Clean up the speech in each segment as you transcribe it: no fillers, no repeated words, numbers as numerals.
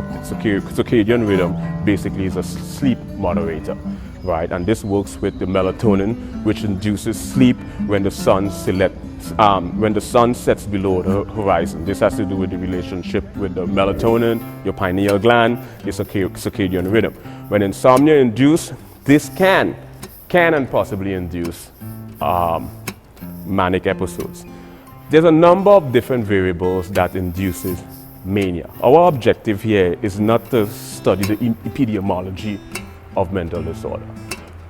Circadian rhythm basically is a sleep moderator, right? And this works with the melatonin, which induces sleep when the sun sets below the horizon. This has to do with the relationship with the melatonin, your pineal gland, your circadian rhythm. When insomnia induced, this can and possibly induce manic episodes. There's a number of different variables that induces mania. Our objective here is not to study the epidemiology of mental disorder,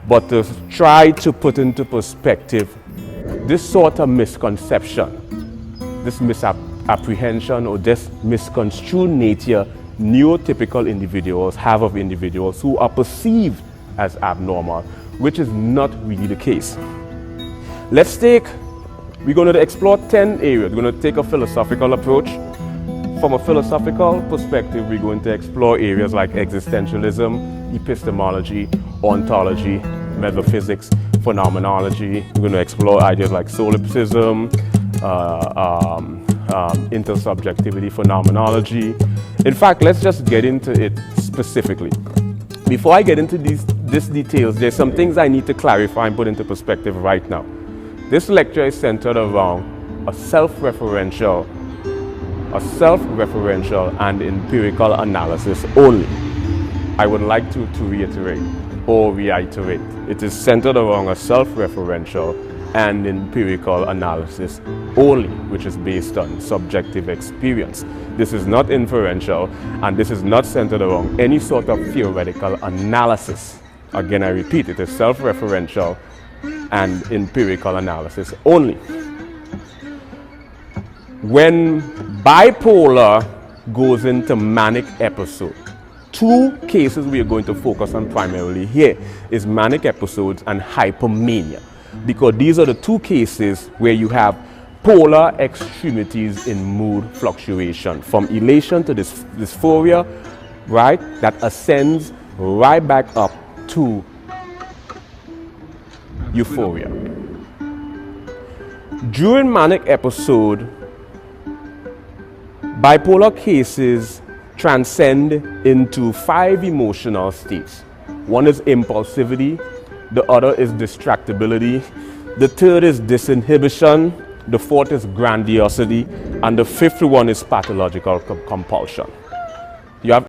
but to try to put into perspective this sort of misconception, this misapprehension, or this misconstrued nature neurotypical individuals have of individuals who are perceived as abnormal, which is not really the case. We're going to explore 10 areas. We're going to take a philosophical approach. From a philosophical perspective, we're going to explore areas like existentialism, epistemology, ontology, metaphysics, phenomenology. We're going to explore ideas like solipsism, intersubjectivity, phenomenology. In fact, let's just get into it specifically. Before I get into these details, there's some things I need to clarify and put into perspective right now. This lecture is centered around a self-referential and empirical analysis only. I would like to reiterate. It is centered around a self-referential and empirical analysis only, which is based on subjective experience. This is not inferential, and this is not centered around any sort of theoretical analysis. Again, I repeat, it is self-referential and empirical analysis only. When bipolar goes into manic episode, two cases we are going to focus on primarily here is manic episodes and hypomania, because these are the two cases where you have polar extremities in mood fluctuation, from elation to dysphoria, right, that ascends right back up to euphoria. During manic episode, bipolar cases transcend into 5 emotional states. One is impulsivity, the other is distractibility, the third is disinhibition, the fourth is grandiosity, and the fifth one is pathological compulsion.